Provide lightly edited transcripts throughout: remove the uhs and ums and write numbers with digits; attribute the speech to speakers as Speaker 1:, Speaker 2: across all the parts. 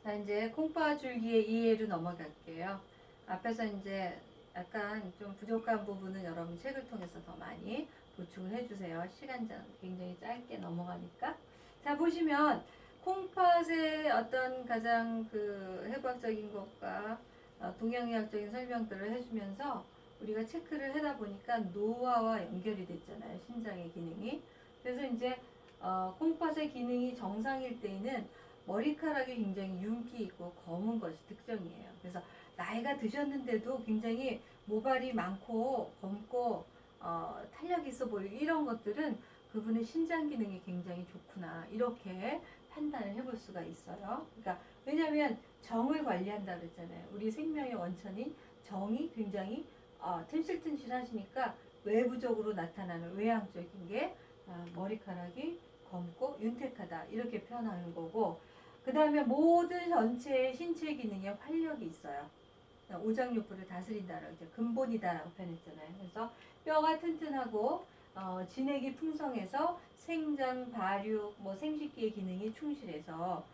Speaker 1: 자, 이제 콩파 줄기의 이해로 넘어갈게요. 앞에서 이제 약간 좀 부족한 부분은 여러분 책을 통해서 더 많이 보충을 해주세요. 시간장 굉장히 짧게 넘어가니까. 자, 보시면 콩팥의 어떤 가장 그 해부학적인 것과 동양의학적인 설명들을 해주면서 우리가 체크를 하다 보니까 노화와 연결이 됐잖아요. 신장의 기능이. 그래서 이제 콩팥의 기능이 정상일 때에는 머리카락이 굉장히 윤기 있고 검은 것이 특징이에요. 그래서 나이가 드셨는데도 굉장히 모발이 많고 검고 탄력 있어 보이고 이런 것들은 그분의 신장 기능이 굉장히 좋구나 이렇게 판단을 해볼 수가 있어요. 그러니까 왜냐하면 정을 관리한다 그랬잖아요. 우리 생명의 원천인 정이 굉장히 튼실튼실 하시니까 외부적으로 나타나는 외향적인 게 머리카락이 검고 윤택하다 이렇게 표현하는 거고, 그 다음에 모든 전체의 신체 기능에 활력이 있어요. 오장육부를 다스린다라고 이제 근본이다라고 표현했잖아요. 그래서 뼈가 튼튼하고 진액이 풍성해서 생장, 발육, 뭐 생식기의 기능이 충실해서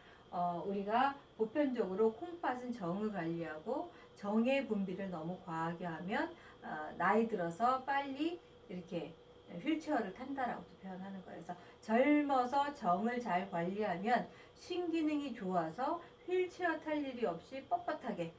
Speaker 1: 우리가 보편적으로 콩팥은 정을 관리하고 정의 분비를 너무 과하게 하면 나이 들어서 빨리 이렇게 휠체어를 탄다라고 표현하는 거예요. 그래서 젊어서 정을 잘 관리하면 신기능이 좋아서 휠체어 탈 일이 없이 뻣뻣하게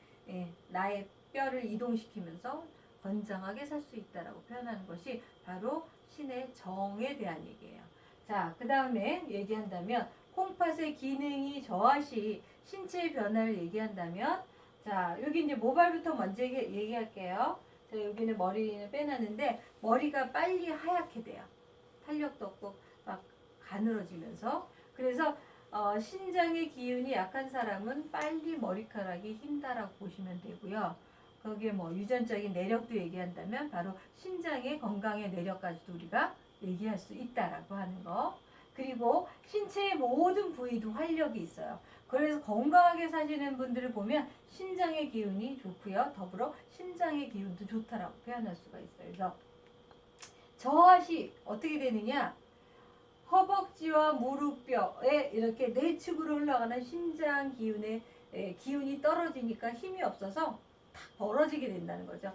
Speaker 1: 나의 뼈를 이동시키면서 건장하게 살 수 있다라고 표현하는 것이 바로 신의 정에 대한 얘기예요. 자, 그 다음에 얘기한다면 콩팥의 기능이 저하시 신체의 변화를 얘기한다면, 자, 여기 이제 모발부터 먼저 얘기할게요. 자, 여기는 머리는 빼놨는데 머리가 빨리 하얗게 돼요. 탄력도 없고 막 가늘어지면서. 그래서 신장의 기운이 약한 사람은 빨리 머리카락이 흰다라고 보시면 되고요. 거기에 뭐 유전적인 내력도 얘기한다면 바로 신장의 건강의 내력까지도 우리가 얘기할 수 있다라고 하는 거. 그리고 신체의 모든 부위도 활력이 있어요. 그래서 건강하게 사시는 분들을 보면 신장의 기운이 좋고요. 더불어 신장의 기운도 좋다라고 표현할 수가 있어요. 그래서 저하시 어떻게 되느냐? 허벅지와 무릎뼈에 이렇게 내측으로 흘러가는 신장 기운의 기운이 떨어지니까 힘이 없어서 탁 벌어지게 된다는 거죠.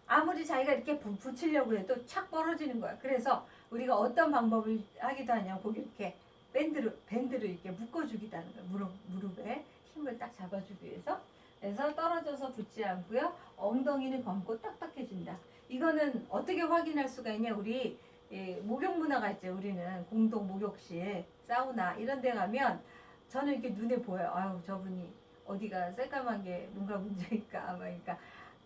Speaker 1: 아무리 자기가 이렇게 붙이려고 해도 착 벌어지는 거야. 그래서 우리가 어떤 방법을 하기도 하냐면 거기 이렇게 밴드를 이렇게 묶어주기도 하는 거야. 무릎에 힘을 딱 잡아주기 위해서. 그래서 떨어져서 붙지 않고요. 엉덩이는 검고 딱딱해진다. 이거는 어떻게 확인할 수가 있냐? 우리 목욕 문화가 있죠. 우리는 공동 목욕실, 사우나 이런 데 가면 저는 이렇게 눈에 보여요. 아유, 저분이 어디가 새까만 게 뭔가 문제일까? 그러니까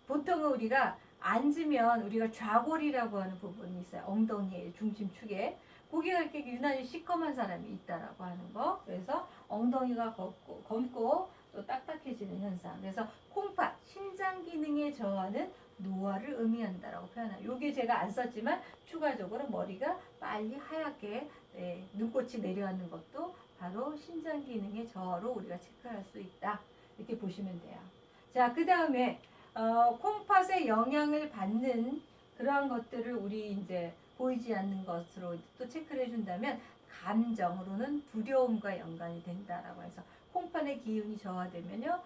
Speaker 1: 보통은 우리가 앉으면 우리가 좌골이라고 하는 부분이 있어요. 엉덩이의 중심축에. 고개가 이렇게 유난히 시커먼 사람이 있다라고 하는 거. 그래서 엉덩이가 검고 또 딱딱해지는 현상. 그래서 콩팥, 신장 기능의 저하는 노화를 의미한다라고 표현해요. 요게 제가 안 썼지만 추가적으로 머리가 빨리 하얗게 눈꽃이 내려앉는 것도 바로 신장 기능의 저하로 우리가 체크할 수 있다. 이렇게 보시면 돼요. 자, 그 다음에 콩팥의 영향을 받는 그러한 것들을 우리 이제 보이지 않는 것으로 또 체크를 해준다면 감정으로는 두려움과 연관이 된다라고 해서 콩팥의 기운이 저하되면요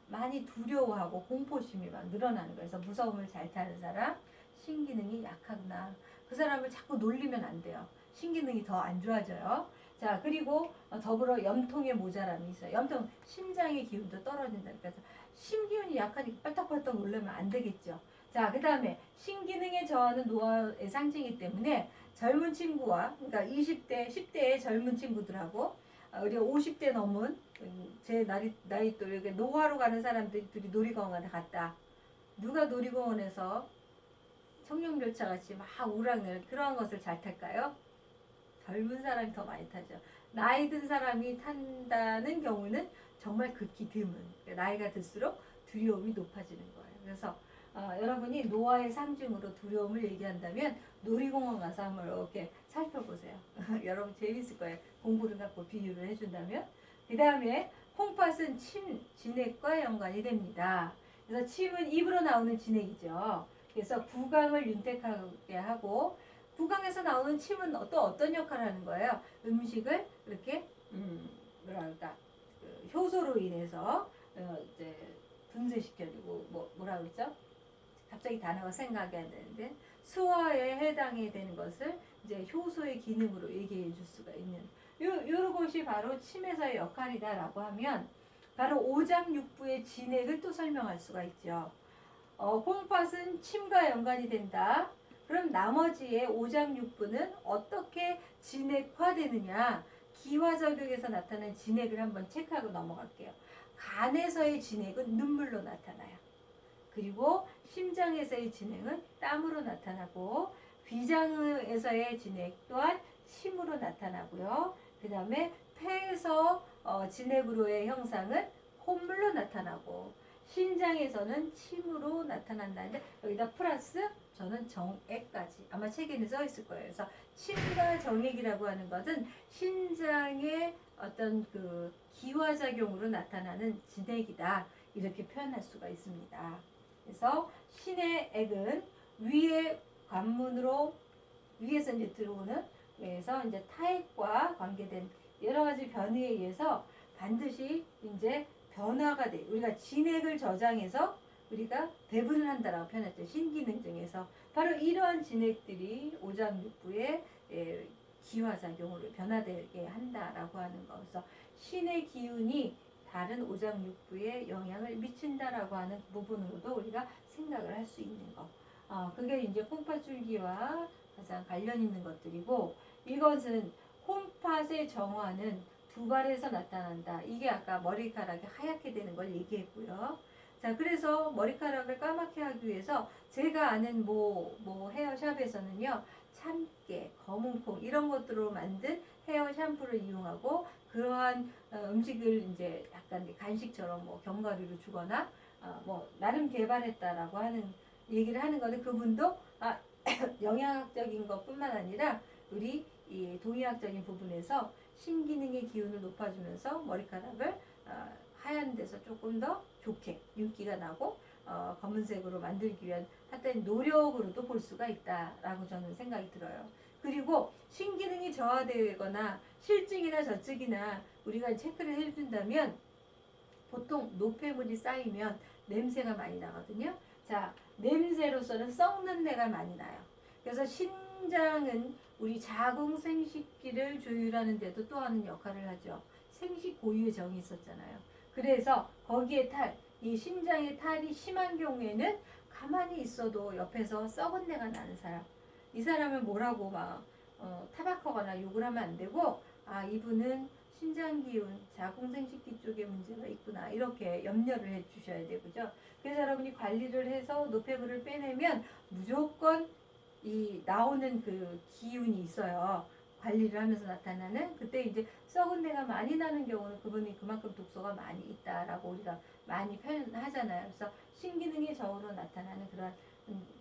Speaker 1: 많이 두려워하고 공포심이 막 늘어나는 거예요. 그래서 무서움을 잘 타는 사람 신기능이 약하구나. 그 사람을 자꾸 놀리면 안 돼요. 신기능이 더 안 좋아져요. 자, 그리고 더불어 염통의 모자람이 있어요. 염통 심장의 기운도 떨어진다니까. 심기운이 약하니까 빨딱빨딱 놀라면 안 되겠죠. 자, 그 다음에 신기능의 저하는 노화의 상징이기 때문에 젊은 친구와 그러니까 20대, 10대의 젊은 친구들하고 우리가 50대 넘은 제 나이 또 이렇게 노화로 가는 사람들이 놀이공원에 갔다. 누가 놀이공원에서 청룡열차 같이 막 오락내락 그런 것을 잘 탈까요? 젊은 사람이 더 많이 타죠. 나이 든 사람이 탄다는 경우는 정말 극히 드문. 나이가 들수록 두려움이 높아지는 거예요. 그래서 여러분이 노화의 상징으로 두려움을 얘기한다면 놀이공원 가서 한번 이렇게 살펴보세요. 여러분 재밌을 거예요. 공부를 갖고 비유를 해준다면. 그 다음에 콩팥은 침, 진액과 연관이 됩니다. 그래서 침은 입으로 나오는 진액이죠. 그래서 구강을 윤택하게 하고 구강에서 나오는 침은 또 어떤 역할을 하는 거예요? 음식을 이렇게 뭐랄까 효소로 인해서 이제 분쇄시켜주고 뭐라 그러죠? 갑자기 단어가 생각이 안 되는데 소화에 해당이 되는 것을 이제 효소의 기능으로 얘기해 줄 수가 있는 요런 것이 바로 침에서의 역할이다라고 하면 바로 오장육부의 진액을 또 설명할 수가 있죠. 콩팥은 침과 연관이 된다. 그럼 나머지의 오장육부는 어떻게 진액화되느냐? 기화작용에서 나타나는 진액을 한번 체크하고 넘어갈게요. 간에서의 진액은 눈물로 나타나요. 그리고 심장에서의 진액은 땀으로 나타나고 위장에서의 진액 또한 침으로 나타나고요. 그 다음에 폐에서 진액으로의 형상은 콧물로 나타나고 신장에서는 침으로 나타난다는데 여기다 플러스 저는 정액까지 아마 책에는 써 있을 거예요. 그래서 침과 정액이라고 하는 것은 신장의 어떤 그 기화작용으로 나타나는 진액이다 이렇게 표현할 수가 있습니다. 그래서 신의 액은 위의 관문으로 위에서 이제 들어오는 그래서 이제 타액과 관계된 여러 가지 변이에 의해서 반드시 이제 변화가 돼. 우리가 진액을 저장해서 우리가 배분을 한다라고 표현했죠. 신기능 중에서 바로 이러한 진액들이 오장육부의 기화작용으로 변화되게 한다라고 하는 거. 그래서 신의 기운이 다른 오장육부에 영향을 미친다라고 하는 부분으로도 우리가 생각을 할 수 있는 거. 그게 이제 콩팥줄기와 가장 관련 있는 것들이고 이것은 콩팥의 정화는 두발에서 나타난다. 이게 아까 머리카락이 하얗게 되는 걸 얘기했고요. 자, 그래서 머리카락을 까맣게 하기 위해서 제가 아는 뭐 헤어샵에서는요, 참깨, 검은콩 이런 것들로 만든 헤어 샴푸를 이용하고 그러한 음식을 이제 약간 간식처럼 뭐 견과류를 주거나 뭐 나름 개발했다라고 하는 얘기를 하는 거는 그분도 영양학적인 것뿐만 아니라 우리 이 동의학적인 부분에서 신기능의 기운을 높아주면서 머리카락을 하얀 데서 조금 더 좋게 윤기가 나고 검은색으로 만들기 위한 하여튼 노력으로도 볼 수가 있다라고 저는 생각이 들어요. 그리고 신기능이 저하되거나 실증이나 저증이나 우리가 체크를 해준다면 보통 노폐물이 쌓이면 냄새가 많이 나거든요. 자, 냄새로서는 썩는 내가 많이 나요. 그래서 신장은 우리 자궁생식기를 조율하는 데도 또 하는 역할을 하죠. 생식 고유의 정이 있었잖아요. 그래서 거기에 이 신장의 탈이 심한 경우에는 가만히 있어도 옆에서 썩은 내가 나는 사람. 이 사람을 뭐라고 막 타박하거나 욕을 하면 안 되고 이분은 신장기운, 자궁생식기 쪽에 문제가 있구나 이렇게 염려를 해주셔야 되고요. 그래서 여러분이 관리를 해서 노폐물을 빼내면 무조건 이 나오는 그 기운이 있어요. 관리를 하면서 나타나는 그때 이제 썩은 내가 많이 나는 경우는 그분이 그만큼 독소가 많이 있다라고 우리가 많이 표현하잖아요. 그래서 신기능의 저하로 나타나는 그런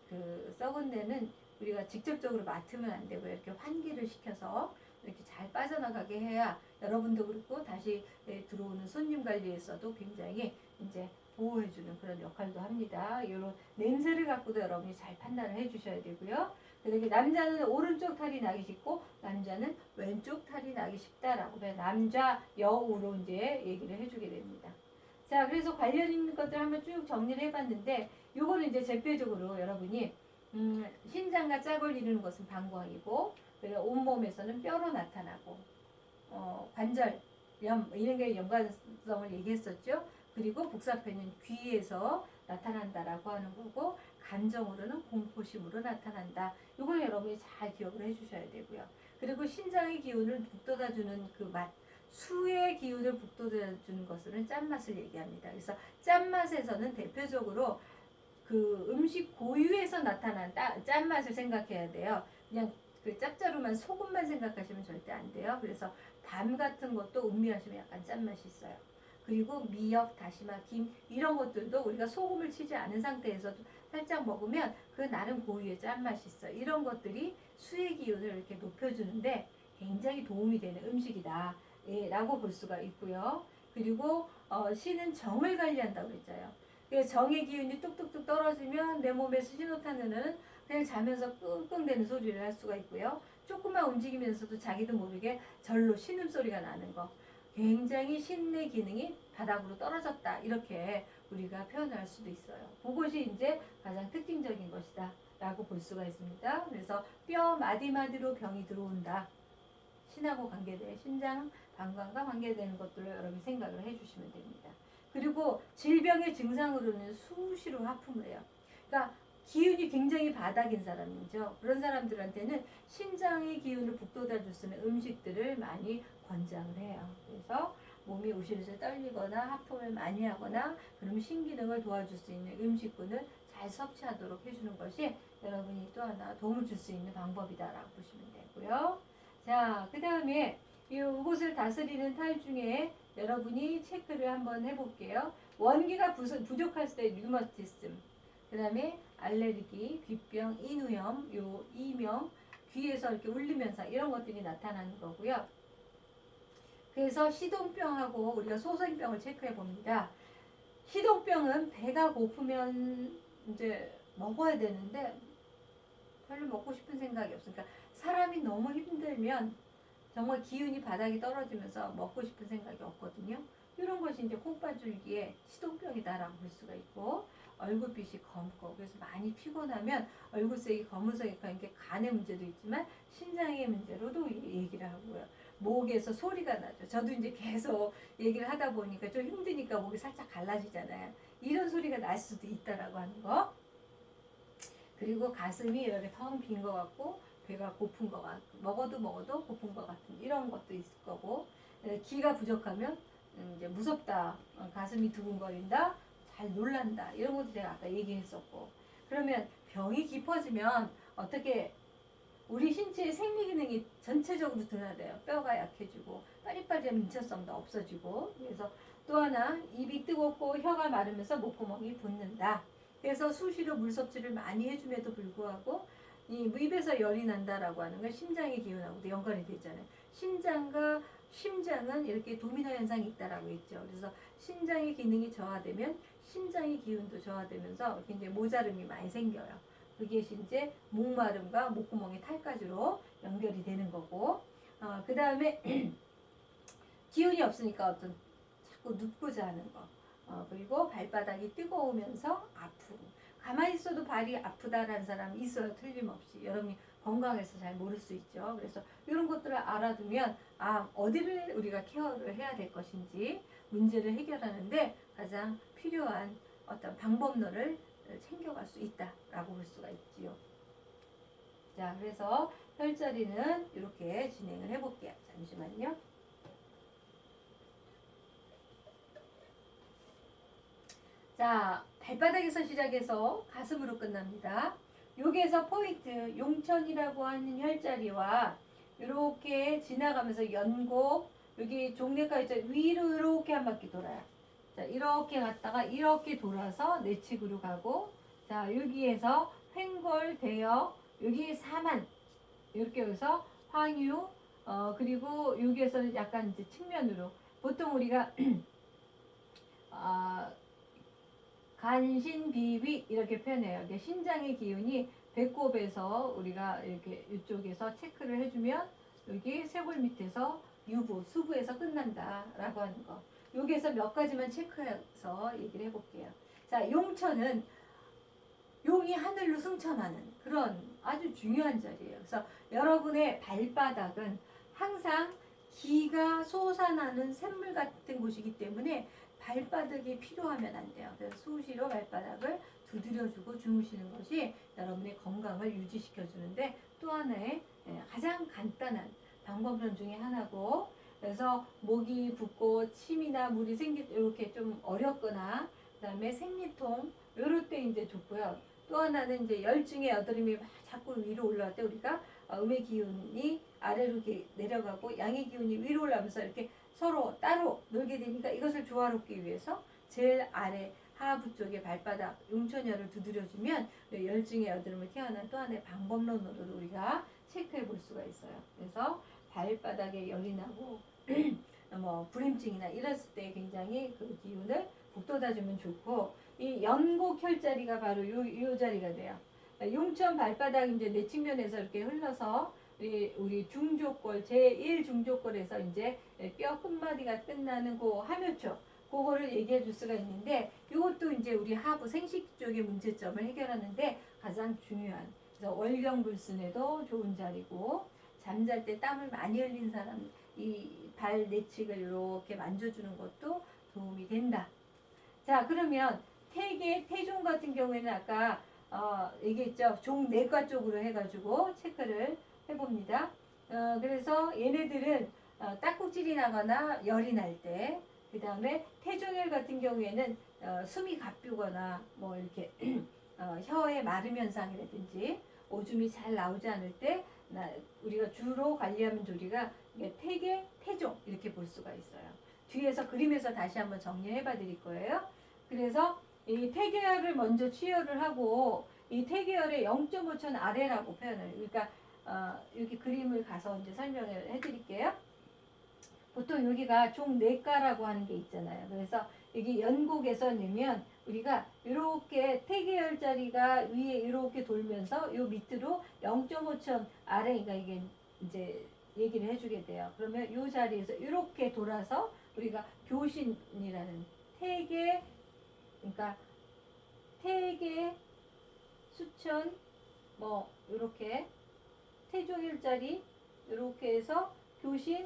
Speaker 1: 그 썩은 내는 우리가 직접적으로 맡으면 안 되고 이렇게 환기를 시켜서 이렇게 잘 빠져나가게 해야 여러분도 그렇고 다시 들어오는 손님 관리에서도 굉장히 이제 보호해주는 그런 역할도 합니다. 이런 냄새를 갖고도 여러분이 잘 판단을 해주셔야 되고요. 그리고 남자는 오른쪽 탈이 나기 쉽고 남자는 왼쪽 탈이 나기 쉽다라고 남자 여우로 이제 얘기를 해주게 됩니다. 자, 그래서 관련 있는 것들 한번 쭉 정리를 해봤는데 요거는 이제 대표적으로 여러분이 신장과 짝을 이루는 것은 방광이고 온몸에서는 뼈로 나타나고 관절염 이런 게 연관성을 얘기했었죠. 그리고 복사표는 귀에서 나타난다라고 하는 거고 감정으로는 공포심으로 나타난다. 이걸 여러분이 잘 기억을 해주셔야 되고요. 그리고 신장의 기운을 북돋아주는 그 맛, 수의 기운을 북돋아주는 것은 짠맛을 얘기합니다. 그래서 짠맛에서는 대표적으로 그 음식 고유에서 나타난 짠맛을 생각해야 돼요. 그냥 그 짭짤한 소금만 생각하시면 절대 안 돼요. 그래서 밤 같은 것도 음미하시면 약간 짠맛이 있어요. 그리고 미역, 다시마, 김 이런 것들도 우리가 소금을 치지 않은 상태에서도 살짝 먹으면 그 나름 고유의 짠맛이 있어요. 이런 것들이 수의 기운을 이렇게 높여주는데 굉장히 도움이 되는 음식이다 라고 볼 수가 있고요. 그리고 신은 정을 관리한다고 그랬잖아요. 정의 기운이 뚝뚝뚝 떨어지면 내 몸에서 신호탄은 그냥 자면서 끙끙대는 소리를 할 수가 있고요. 조금만 움직이면서도 자기도 모르게 절로 신음소리가 나는 거. 굉장히 신내 기능이 바닥으로 떨어졌다. 이렇게 우리가 표현할 수도 있어요. 그것이 이제 가장 특징적인 것이다. 라고 볼 수가 있습니다. 그래서 뼈 마디마디로 병이 들어온다. 신하고 관계돼 신장, 방광과 관계되는 것들로 여러분이 생각을 해주시면 됩니다. 그리고 질병의 증상으로는 수시로 하품을 해요. 그러니까 기운이 굉장히 바닥인 사람이죠. 그런 사람들한테는 신장의 기운을 북돋아 줄 수 있는 음식들을 많이 권장을 해요. 그래서 몸이 우실우실 떨리거나 하품을 많이 하거나 그러면 신기능을 도와줄 수 있는 음식군을 잘 섭취하도록 해주는 것이 여러분이 또 하나 도움을 줄 수 있는 방법이다라고 보시면 되고요. 자, 그 다음에 이곳을 다스리는 탈 중에 여러분이 체크를 한번 해볼게요. 원기가 부족할 때 류머티즘, 그 다음에 알레르기, 귀병, 인후염, 요 이명, 귀에서 이렇게 울림 현상 이런 것들이 나타나는 거고요. 그래서 시동병하고 우리가 소생병을 체크해 봅니다. 시동병은 배가 고프면 이제 먹어야 되는데 별로 먹고 싶은 생각이 없으니까 사람이 너무 힘들면 정말 기운이 바닥이 떨어지면서 먹고 싶은 생각이 없거든요. 이런 것이 이제 콩팥줄기의 시동병이다라고 볼 수가 있고 얼굴빛이 검고 그래서 많이 피곤하면 얼굴색이 검은색이니까 이게 간의 문제도 있지만 신장의 문제로도 얘기를 하고요. 목에서 소리가 나죠. 저도 이제 계속 얘기를 하다 보니까 좀 힘드니까 목이 살짝 갈라지잖아요. 이런 소리가 날 수도 있다라고 하는 거. 그리고 가슴이 이렇게 텅 빈 것 같고 배가 고픈 것 같고 먹어도 고픈 것 같은 이런 것도 있을 거고 기가 부족하면 이제 무섭다, 가슴이 두근거린다, 잘 놀란다 이런 것도 제가 아까 얘기했었고 그러면 병이 깊어지면 어떻게 우리 신체의 생리 기능이 전체적으로 둔화돼요. 뼈가 약해지고 빠릿빠릿한 민첩성도 없어지고 그래서 또 하나 입이 뜨겁고 혀가 마르면서 목구멍이 붓는다. 그래서 수시로 물 섭취를 많이 해줌에도 불구하고 이 입에서 열이 난다라고 하는 건 심장의 기운하고도 연관이 되잖아요. 심장과 심장은 이렇게 도미노 현상이 있다라고 했죠. 그래서 심장의 기능이 저하되면 심장의 기운도 저하되면서 굉장히 모자름이 많이 생겨요. 그게 이제 목마름과 목구멍의 탈까지로 연결이 되는 거고 그 다음에 기운이 없으니까 어떤 자꾸 눕고자 하는 거 그리고 발바닥이 뜨거우면서 아프고 가만히 있어도 발이 아프다라는 사람이 있어요. 틀림없이 여러분이 건강해서 잘 모를 수 있죠. 그래서 이런 것들을 알아두면 어디를 우리가 케어를 해야 될 것인지 문제를 해결하는데 가장 필요한 어떤 방법론을 챙겨갈 수 있다라고 볼 수가 있지요. 자, 그래서 혈자리는 이렇게 진행을 해볼게요. 잠시만요. 자, 발바닥에서 시작해서 가슴으로 끝납니다. 여기에서 포인트 용천이라고 하는 혈자리와 이렇게 지나가면서 연곡 여기 종래가 이제 위로 이렇게 한 바퀴 돌아요. 자, 이렇게 갔다가 이렇게 돌아서 내측으로 가고 자, 여기에서 횡골 대역 여기 사만 이렇게 해서 황유 그리고 여기에서는 약간 이제 측면으로 보통 우리가 간신비위 이렇게 표현해요. 이게 신장의 기운이 배꼽에서 우리가 이렇게 이쪽에서 체크를 해주면 여기 쇄골 밑에서 유부, 수부에서 끝난다라고 하는 거. 여기에서 몇 가지만 체크해서 얘기를 해볼게요. 자, 용천은 용이 하늘로 승천하는 그런 아주 중요한 자리예요. 그래서 여러분의 발바닥은 항상 기가 솟아나는 샘물 같은 곳이기 때문에 발바닥이 필요하면 안 돼요. 그래서 수시로 발바닥을 두드려주고 주무시는 것이 여러분의 건강을 유지시켜 주는데 또 하나의 가장 간단한 방법론 중에 하나고 그래서 목이 붓고 침이나 물이 이렇게 좀 어렵거나 그다음에 생리통 이럴 때 이제 좋고요. 또 하나는 이제 열증의 여드름이 자꾸 위로 올라올 때 우리가 음의 기운이 아래로 내려가고 양의 기운이 위로 올라오면서 이렇게 서로 따로 놀게 되니까 이것을 조화롭기 위해서 제일 아래 하부 쪽에 발바닥 용천혈을 두드려주면 열증의 여드름을 케어하는 또 하나의 방법론으로도 우리가 체크해 볼 수가 있어요. 그래서 발바닥에 열이 나고 뭐 불임증이나 이랬을 때 굉장히 그 기운을 북돋아주면 좋고 이 연곡 혈자리가 바로 요 자리가 돼요. 용천 발바닥 이제 내 측면에서 이렇게 흘러서 우리 중조골 제1 중조골에서 이제 뼈 끝마디가 끝나는 그 함요초 그거를 얘기해 줄 수가 있는데 이것도 이제 우리 하부 생식 쪽의 문제점을 해결하는데 가장 중요한 그래서 월경불순에도 좋은 자리고 잠잘 때 땀을 많이 흘린 사람 이 발 내측을 이렇게 만져주는 것도 도움이 된다. 자 그러면 태종 같은 경우에는 아까 얘기했죠. 종내과 쪽으로 해가지고 체크를 해봅니다. 그래서 얘네들은 딱꼭질이 나거나 열이 날 때, 그 다음에 태종혈 같은 경우에는 숨이 가쁘거나 뭐 이렇게 혀의 마름 현상이라든지 오줌이 잘 나오지 않을 때 우리가 주로 관리하는 조리가 태계, 태종 이렇게 볼 수가 있어요. 뒤에서 그림에서 다시 한번 정리해 봐 드릴 거예요. 그래서 이 태계혈을 먼저 치료를 하고 이 태계혈의 0.5천 아래라고 표현을 그러니까 이렇게 그림을 가서 이제 설명을 해드릴게요. 보통 여기가 종내과라고 하는 게 있잖아요. 그래서 여기 연곡에서 넣으면 우리가 이렇게 태계열 자리가 위에 이렇게 돌면서 요 밑으로 0.5천 아래가 이게 이제 얘기를 해주게 돼요. 그러면 요 자리에서 이렇게 돌아서 우리가 교신이라는 태계 그러니까 태계 수천 뭐 이렇게 태종일자리 이렇게 해서 교신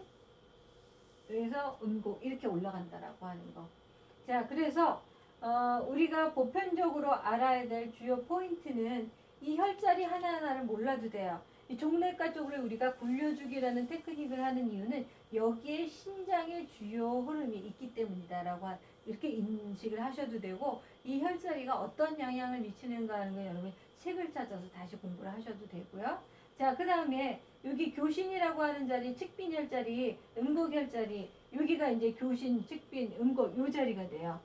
Speaker 1: 그래서 음곡 이렇게 올라간다라고 하는 거. 자 그래서 우리가 보편적으로 알아야 될 주요 포인트는 이 혈자리 하나하나를 몰라도 돼요. 이 종내과 쪽으로 우리가 굴려주기라는 테크닉을 하는 이유는 여기에 신장의 주요 흐름이 있기 때문이다라고 이렇게 인식을 하셔도 되고 이 혈자리가 어떤 영향을 미치는가 하는 거 여러분 책을 찾아서 다시 공부를 하셔도 되고요. 자, 그 다음에 여기 교신이라고 하는 자리, 측빈혈 자리, 음곡혈 자리, 여기가 이제 교신, 측빈, 음곡 요 자리가 돼요.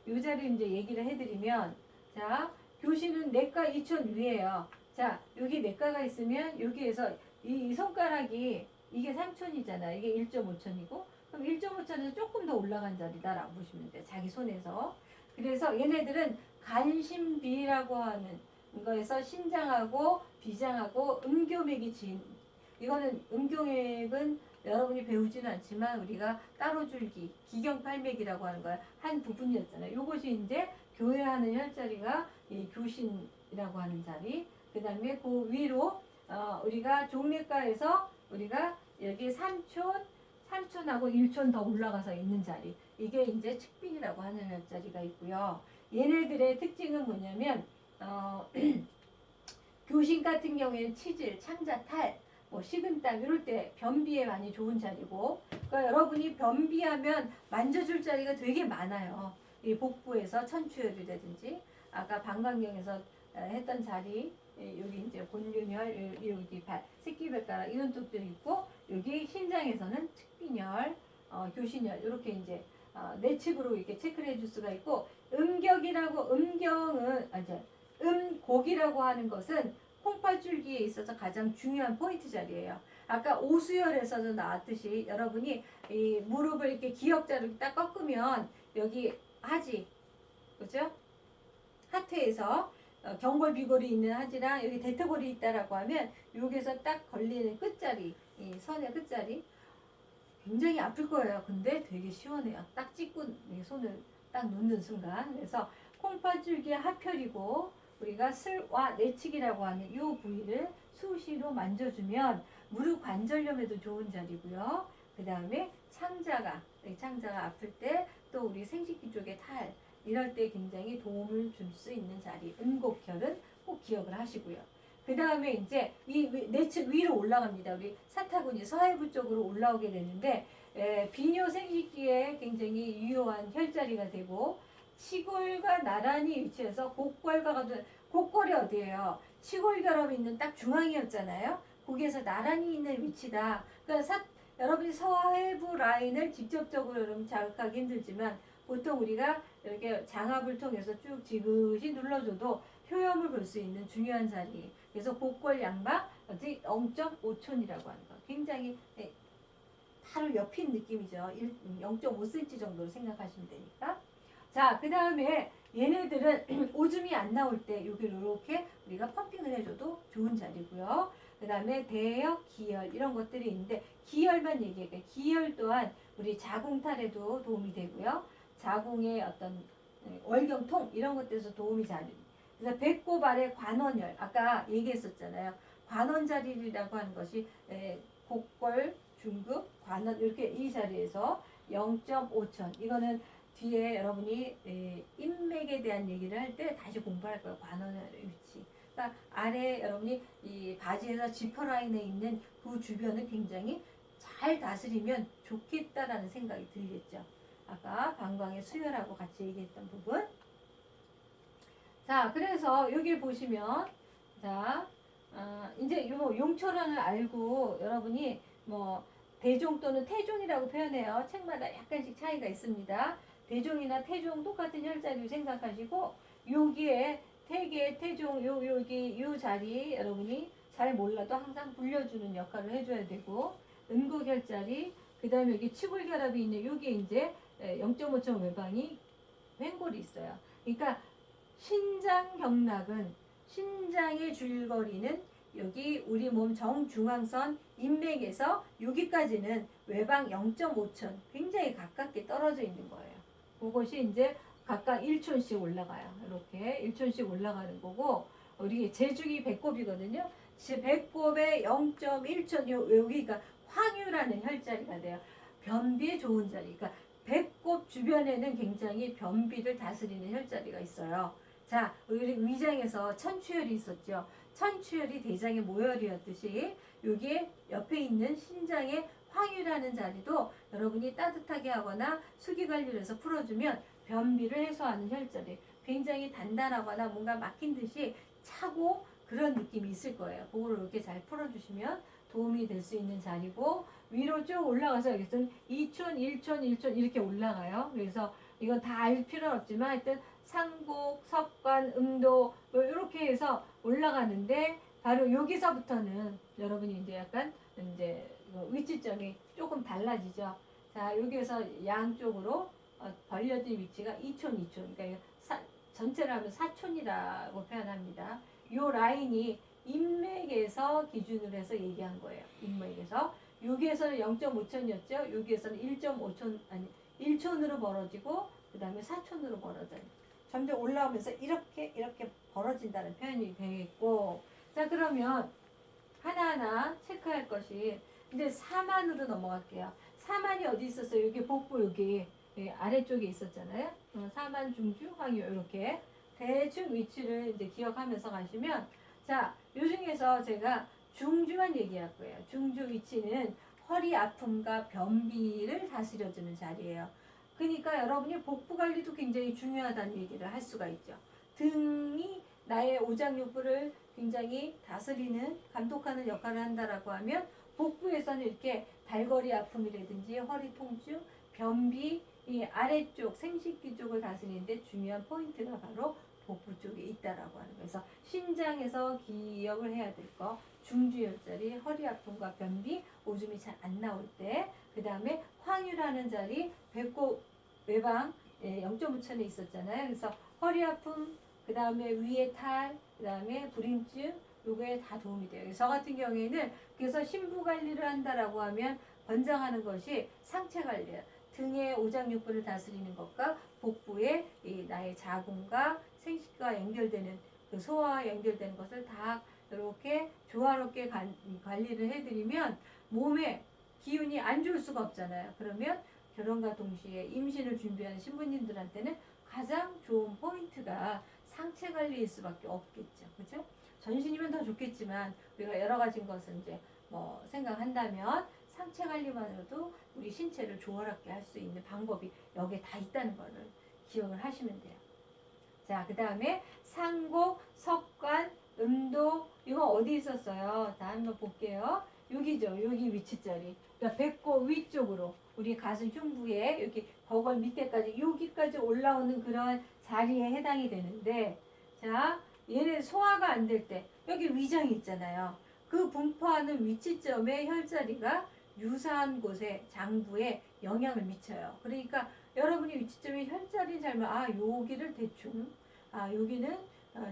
Speaker 1: 요 자리 이제 얘기를 해드리면, 자, 교신은 내과 2촌 위에요. 자, 여기 내과가 있으면 여기에서 이 손가락이 이게 3촌이잖아. 이게 1.5촌이고, 그럼 1.5촌에서 조금 더 올라간 자리다라고 보시면 돼요. 자기 손에서. 그래서 얘네들은 간신비라고 하는 거에서 신장하고 비장하고 음교맥이 진 이거는 음교맥은 여러분이 배우지는 않지만 우리가 따로 줄기 기경팔맥이라고 하는 거야 한 부분이었잖아요. 요것이 이제 교회하는 혈자리가 이 교신이라고 하는 자리 그 다음에 그 위로 우리가 종내과에서 우리가 여기 3촌하고 1촌 더 올라가서 있는 자리 이게 이제 측빈이라고 하는 혈자리가 있고요. 얘네들의 특징은 뭐냐면 교신 같은 경우에는 치질, 창자, 탈, 뭐 식은땀 이럴 때 변비에 많이 좋은 자리고 그러니까 여러분이 변비하면 만져줄 자리가 되게 많아요. 이 복부에서 천추혈이라든지 아까 방광경에서 했던 자리 여기 이제 본륜혈 여기 발 새끼발가락 이런 쪽도 있고 여기 신장에서는 측빈혈, 교신혈 이렇게 이제 내측으로 이렇게 체크를 해줄 수가 있고 음격이라고 음경은 음곡이라고 하는 것은 콩팥줄기에 있어서 가장 중요한 포인트 자리예요. 아까 오수열에서도 나왔듯이 여러분이 이 무릎을 이렇게 기역자로 딱 꺾으면 여기 하지, 그죠? 하트에서 경골비골이 있는 하지랑 여기 대퇴골이 있다라고 하면 여기서 딱 걸리는 끝자리, 이 선의 끝자리 굉장히 아플 거예요. 근데 되게 시원해요. 딱 찍고 손을 딱 놓는 순간. 그래서 콩팥줄기의 하편이고 우리가 슬와 내측이라고 하는 이 부위를 수시로 만져주면 무릎 관절염에도 좋은 자리고요. 그 다음에 창자가 아플 때 또 우리 생식기 쪽의 탈 이럴 때 굉장히 도움을 줄 수 있는 자리 음곡혈은 꼭 기억을 하시고요. 그 다음에 이제 이 내측 위로 올라갑니다. 우리 사타구니 서해부 쪽으로 올라오게 되는데 비뇨 생식기에 굉장히 유효한 혈자리가 되고 치골과 나란히 위치해서 곡골과 곡골이 어디예요? 치골결합이 있는 딱 중앙이었잖아요. 거기에서 나란히 있는 위치다. 그러니까 여러분이 서해부 라인을 직접적으로 여러분 자극하기 힘들지만 보통 우리가 이렇게 장압을 통해서 쭉 지그시 눌러줘도 효염을 볼 수 있는 중요한 자리. 그래서 곡골 양방 0.5촌이라고 하는 거. 굉장히 바로 옆인 느낌이죠. 0.5cm 정도로 생각하시면 되니까. 자, 그 다음에 얘네들은 오줌이 안 나올 때 여기를 이렇게 우리가 펌핑을 해줘도 좋은 자리고요. 그 다음에 대역, 기혈 이런 것들이 있는데 기혈만 얘기해요. 기혈 또한 우리 자궁탈에도 도움이 되고요. 자궁의 어떤 월경통 이런 것들에서 도움이 잘 돼요. 그래서 배꼽 아래 관원혈 아까 얘기했었잖아요. 관원자리라고 하는 것이 곡골, 중급, 관원 이렇게 이 자리에서 0.5천 이거는 뒤에 여러분이 인맥에 대한 얘기를 할 때 다시 공부할 거예요. 관원혈의 위치. 그러니까 아래 여러분이 이 바지에서 지퍼 라인에 있는 그 주변을 굉장히 잘 다스리면 좋겠다라는 생각이 들겠죠. 아까 방광의 수혈하고 같이 얘기했던 부분. 자, 그래서 여기 보시면 자, 이제 요 용초론을 알고 여러분이 뭐 대종 또는 태종이라고 표현해요. 책마다 약간씩 차이가 있습니다. 대종이나 태종 똑같은 혈자리 생각하시고 여기에 태계, 태종 여기 요 자리 여러분이 잘 몰라도 항상 불려주는 역할을 해줘야 되고 음극혈자리 그 다음에 여기 치골결합이 있는 여기에 이제 0.5점 외방이 횡골이 있어요. 그러니까 신장 경락은 신장의 줄거리는 여기 우리 몸 정중앙선 인맥에서 여기까지는 외방 0.5천 굉장히 가깝게 떨어져 있는 거예요. 그것이 이제 각각 1촌씩 올라가요. 이렇게 1촌씩 올라가는 거고 우리 제주기 배꼽이거든요. 배꼽의 0.1촌 여기가 황유라는 혈자리가 돼요. 변비에 좋은 자리. 그러니까 배꼽 주변에는 굉장히 변비를 다스리는 혈자리가 있어요. 자, 우리 위장에서 천추혈이 있었죠. 천추혈이 대장의 모혈이었듯이 여기에 옆에 있는 신장의 황유라는 자리도 여러분이 따뜻하게 하거나 수기관리를 해서 풀어주면 변비를 해소하는 혈자리. 굉장히 단단하거나 뭔가 막힌 듯이 차고 그런 느낌이 있을 거예요. 그걸 이렇게 잘 풀어주시면 도움이 될 수 있는 자리고 위로 쭉 올라가서 여기서는 2촌, 1촌, 1촌 이렇게 올라가요. 그래서 이건 다 알 필요는 없지만 하여튼 상곡, 석관, 음도 뭐 이렇게 해서 올라가는데 바로 여기서부터는 여러분이 이제 약간 이제 위치점이 조금 달라지죠. 자, 여기에서 양쪽으로 벌려진 위치가 2촌, 2촌. 그러니까 전체를 하면 4촌이라고 표현합니다. 이 라인이 인맥에서 기준으로 해서 얘기한 거예요. 인맥에서. 여기에서는 0.5촌이었죠. 여기에서는 1.5촌, 아니, 1촌으로 벌어지고, 그 다음에 4촌으로 벌어져요. 점점 올라오면서 이렇게 벌어진다는 표현이 되겠고, 자, 그러면 하나하나 체크할 것이, 이제 사만으로 넘어갈게요. 사만이 어디 있었어요? 여기 복부, 여기 아래쪽에 있었잖아요. 사만, 중주, 황유, 이렇게. 대충 위치를 이제 기억하면서 가시면, 자, 요 중에서 제가 중주만 얘기할 거예요. 중주 위치는 허리 아픔과 변비를 다스려주는 자리예요. 그러니까 여러분이 복부 관리도 굉장히 중요하다는 얘기를 할 수가 있죠. 등이 나의 오장육부를 굉장히 다스리는, 감독하는 역할을 한다라고 하면 복부에서는 이렇게 발걸이 아픔이라든지 허리 통증, 변비, 이 아래쪽 생식기 쪽을 다스리는데 중요한 포인트가 바로 복부 쪽에 있다라고 하는 거예요. 그래서 신장에서 기억을 해야 될 거, 중주혈자리, 허리 아픔과 변비, 오줌이 잘 안 나올 때, 그 다음에 황유라는 자리, 배꼽 외방 0.5천에 있었잖아요. 그래서 허리 아픔, 그 다음에 위에 탈, 그 다음에 불임증, 요거에 다 도움이 돼요. 저 같은 경우에는 그래서 신부 관리를 한다라고 하면 권장하는 것이 상체 관리예요. 등의 오장육부를 다스리는 것과 복부의 이 나의 자궁과 생식과 연결되는 그 소화와 연결되는 것을 다 이렇게 조화롭게 관리를 해드리면 몸에 기운이 안 좋을 수가 없잖아요. 그러면 결혼과 동시에 임신을 준비하는 신부님들한테는 가장 좋은 포인트가 상체 관리일 수밖에 없겠죠. 그죠? 전신이면 더 좋겠지만 우리가 여러 가지 것을 이제 뭐 생각한다면 상체 관리만으로도 우리 신체를 조화롭게 할 수 있는 방법이 여기에 다 있다는 거를 기억을 하시면 돼요. 자, 그 다음에 상곡, 석관, 음도 이거 어디 있었어요? 자, 한번 볼게요. 여기죠. 여기 위치자리. 그러니까 배꼽 위쪽으로 우리 가슴 흉부에 여기 버걸 밑에까지 여기까지 올라오는 그런 자리에 해당이 되는데, 자, 얘는 소화가 안 될 때 여기 위장이 있잖아요. 그 분포하는 위치점의 혈자리가 유사한 곳에 장부에 영향을 미쳐요. 그러니까 여러분이 위치점의 혈자리 잘못 여기를 대충 여기는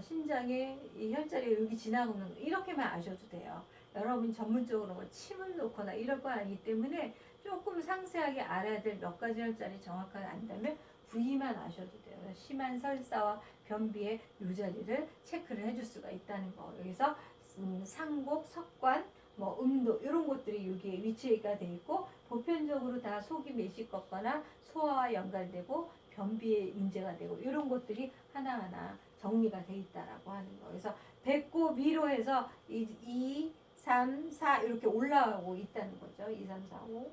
Speaker 1: 신장의 이 혈자리가 여기 지나오는 이렇게만 아셔도 돼요. 여러분 전문적으로 뭐 침을 놓거나 이럴 거 아니기 때문에 조금 상세하게 알아야 될 몇 가지 혈자리 정확하게 안다면 부위만 아셔도 돼요. 심한 설사와 변비의 이 자리를 체크를 해줄 수가 있다는 거. 여기서 상곡, 석관, 뭐 음도 이런 것들이 여기에 위치가 돼 있고 보편적으로 다 속이 메시껍거나 소화와 연관되고 변비의 문제가 되고 이런 것들이 하나하나 정리가 돼 있다라고 하는 거. 그래서 배꼽 위로 해서 2, 3, 4 이렇게 올라가고 있다는 거죠. 2, 3, 4, 5.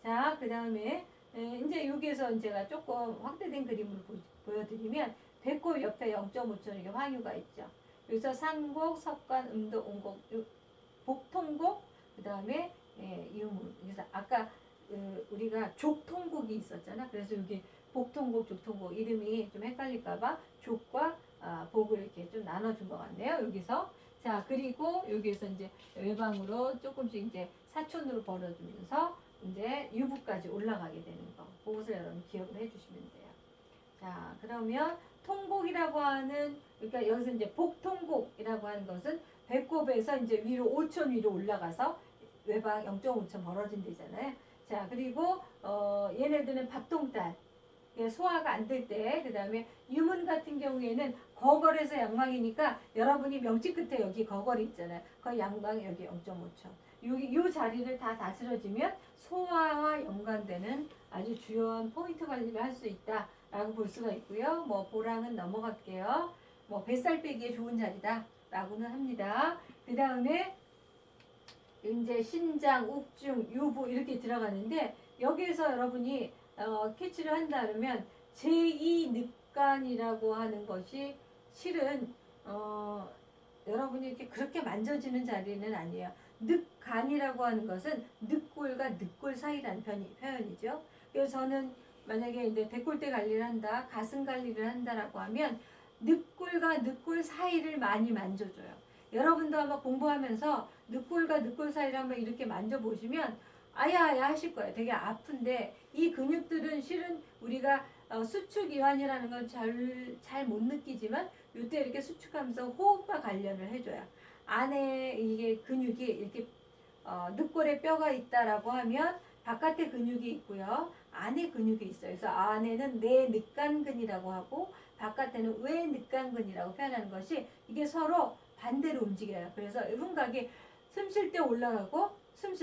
Speaker 1: 자, 그 다음에 이제 여기에서 제가 조금 확대된 그림을 보여드리면 배꼽 옆에 0.5초 이렇게 화유가 있죠. 여기서 상곡, 석관, 음도, 온곡, 복통곡, 그 다음에 이음을. 그래서 아까 우리가 족통곡이 있었잖아. 그래서 여기 복통곡, 족통곡 이름이 좀 헷갈릴까봐 족과 복을 이렇게 좀 나눠준 것 같네요. 여기서. 자, 그리고 여기에서 이제 외방으로 조금씩 이제 사촌으로 벌어주면서 이제 유부까지 올라가게 되는 거. 그것을 여러분 기억을 해주시면 돼요. 자, 그러면 통곡이라고 하는, 그러니까 여기서 이제 복통곡이라고 하는 것은 배꼽에서 이제 위로 5천 위로 올라가서 외방 0.5천 벌어진 데잖아요. 자, 그리고 얘네들은 밥동딸. 소화가 안 될 때, 그 다음에 유문 같은 경우에는 거걸에서 양방이니까 여러분이 명치 끝에 여기 거걸이 있잖아요. 그 양방 여기 0.5초. 요 자리를 다 다스려지면 소화와 연관되는 아주 주요한 포인트 관리를 할 수 있다라고 볼 수가 있고요. 뭐 보랑은 넘어갈게요. 뭐 뱃살 빼기에 좋은 자리다라고는 합니다. 그 다음에 이제 신장, 욱중, 유부 이렇게 들어가는데 여기에서 여러분이 캐치를 한다 그러면 제2늑간이라고 하는 것이 실은 여러분이 이렇게 그렇게 만져지는 자리는 아니에요. 늑간이라고 하는 것은 늑골과 늑골 사이라는 표현이죠. 그래서 저는 만약에 이제 대골대 관리를 한다, 가슴 관리를 한다라고 하면 늑골과 늑골 사이를 많이 만져줘요. 여러분도 아마 공부하면서 늑골과 늑골 사이를 한번 이렇게 만져보시면 아야아야 하실 거예요. 되게 아픈데 이 근육들은 실은 우리가 수축 이완이라는 건 잘 못 느끼지만 이때 이렇게 수축하면서 호흡과 관련을 해줘요. 안에 이게 근육이 이렇게 늑골에 뼈가 있다라고 하면 바깥에 근육이 있고요. 안에 근육이 있어요. 그래서 안에는 내늑간근이라고 하고 바깥에는 외늑간근이라고 표현하는 것이 이게 서로 반대로 움직여요. 그래서 흉곽이 숨 쉴 때 올라가고 숨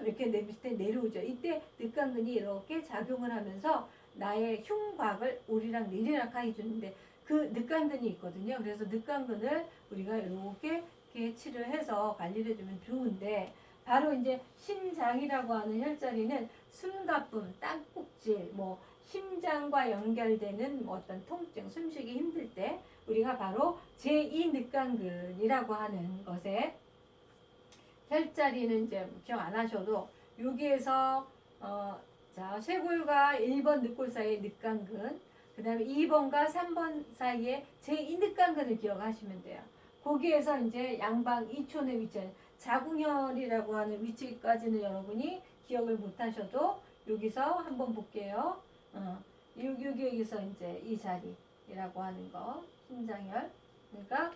Speaker 1: 이렇게 내쉴 때 내려오죠. 이때 늑간근이 이렇게 작용을 하면서 나의 흉곽을 오리락 내리락 해주는데 그 늑간근이 있거든요. 그래서 늑간근을 우리가 이렇게 치를 해서 관리를 해주면 좋은데 바로 이제 심장이라고 하는 혈자리는 숨가쁨, 땅꼭질, 뭐 심장과 연결되는 뭐 어떤 통증, 숨쉬기 힘들 때 우리가 바로 제2늑간근이라고 하는 것에 혈자리는 이제 기억 안 하셔도 여기에서 자 쇄골과 1번 늑골 사이의 늑간근, 그 다음에 2번과 3번 사이에 제2늑간근을 기억하시면 돼요. 거기에서 이제 양방 2촌에 위치한 자궁혈이라고 하는 위치까지는 여러분이 기억을 못 하셔도 여기서 한번 볼게요. 여기서 이제 이 자리라고 하는 거, 심장혈. 그러니까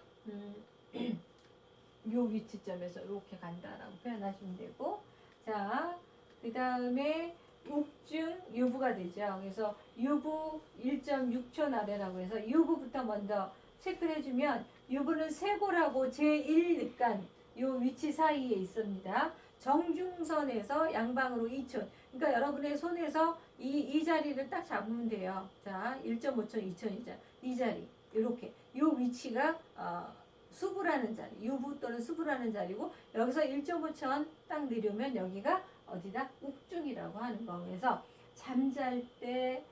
Speaker 1: 요 위치점에서 이렇게 간다라고 표현하시면 되고, 자, 그 다음에 욱중 유부가 되죠. 그래서 유부 1.6초 아래라고 해서 유부부터 먼저 체크를 해주면 유부는 쇄골하고 제1늑간 요 위치 사이에 있습니다. 정중선에서 양방으로 2촌. 그러니까 여러분의 손에서 이 자리를 딱 잡으면 돼요. 자, 1.5촌, 2촌이죠. 이 자리. 이렇게. 요 위치가 수부라는 자리, 유부 또는 수부라는 자리고 여기서 1.5천 딱 내려오면 여기가 어디다? 욱중이라고 하는 거. 그래서 잠잘 때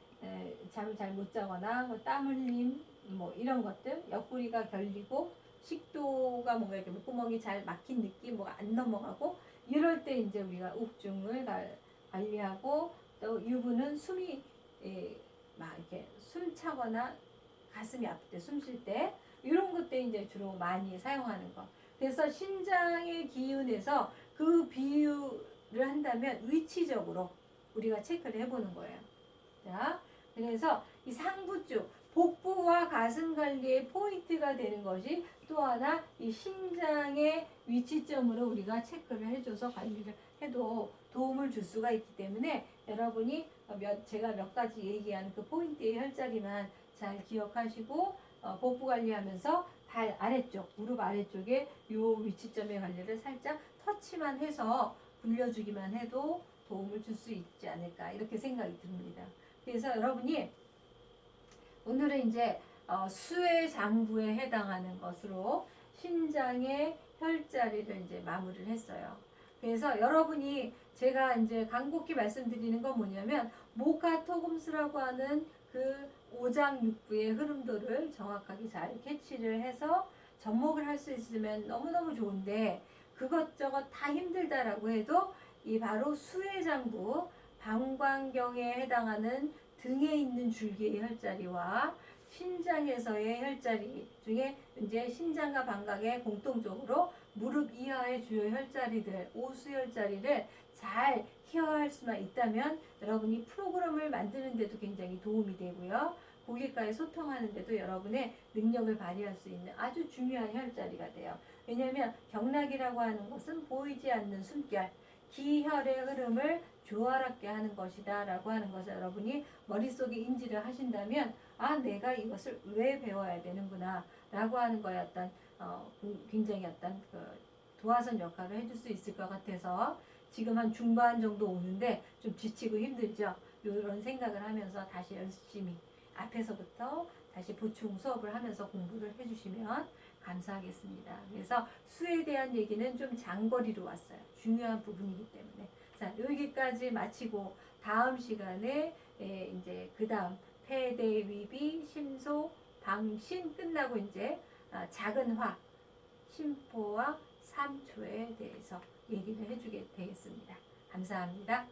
Speaker 1: 잠을 잘 못 자거나 뭐 땀 흘림 뭐 이런 것들, 옆구리가 결리고 식도가 뭔가 이렇게 목구멍이 잘 막힌 느낌, 뭐가 안 넘어가고 이럴 때 이제 우리가 욱중을 관리하고, 또 유부는 숨이 막 이렇게 숨 차거나 가슴이 아플 때, 숨 쉴 때 이런 것들 이제 주로 많이 사용하는 거. 그래서 신장의 기운에서 그 비유를 한다면 위치적으로 우리가 체크를 해보는 거예요. 자, 그래서 이 상부 쪽 복부와 가슴 관리의 포인트가 되는 것이 또 하나 이 신장의 위치점으로 우리가 체크를 해줘서 관리를 해도 도움을 줄 수가 있기 때문에 여러분이 제가 몇 가지 얘기한 그 포인트의 혈자리만 잘 기억하시고 복부 관리하면서 발 아래쪽, 무릎 아래쪽에 요 위치점의 관리를 살짝 터치만 해서 굴려주기만 해도 도움을 줄 수 있지 않을까 이렇게 생각이 듭니다. 그래서 여러분이 오늘은 이제 수혜장부에 해당하는 것으로 신장의 혈자리를 이제 마무리를 했어요. 그래서 여러분이 제가 이제 간곡히 말씀드리는 건 뭐냐면 모카토금수라고 하는 그 오장육부의 흐름도를 정확하게 잘 캐치를 해서 접목을 할 수 있으면 너무너무 좋은데 그것저것 다 힘들다라고 해도 이 바로 수혜장부 방광경에 해당하는 등에 있는 줄기의 혈자리와 신장에서의 혈자리 중에 이제 신장과 방광에 공통적으로 무릎 이하의 주요 혈자리들, 오수 혈자리를 잘 케어할 수만 있다면 여러분이 프로그램을 만드는 데도 굉장히 도움이 되고요. 고객과의 소통하는 데도 여러분의 능력을 발휘할 수 있는 아주 중요한 혈자리가 돼요. 왜냐하면 경락이라고 하는 것은 보이지 않는 숨결, 기혈의 흐름을 조화롭게 하는 것이다 라고 하는 것을 여러분이 머릿속에 인지를 하신다면 내가 이것을 왜 배워야 되는구나 라고 하는 거에 어떤 굉장히 어떤 그 도화선 역할을 해줄 수 있을 것 같아서 지금 한 중반 정도 오는데 좀 지치고 힘들죠. 이런 생각을 하면서 다시 열심히 앞에서부터 다시 보충 수업을 하면서 공부를 해주시면 감사하겠습니다. 그래서 수에 대한 얘기는 좀 장거리로 왔어요. 중요한 부분이기 때문에. 자, 여기까지 마치고 다음 시간에 이제 그 다음 폐대, 위비, 심소, 방신 끝나고 이제 작은 화, 심포와 삼초에 대해서 얘기를 해주게 되겠습니다. 감사합니다.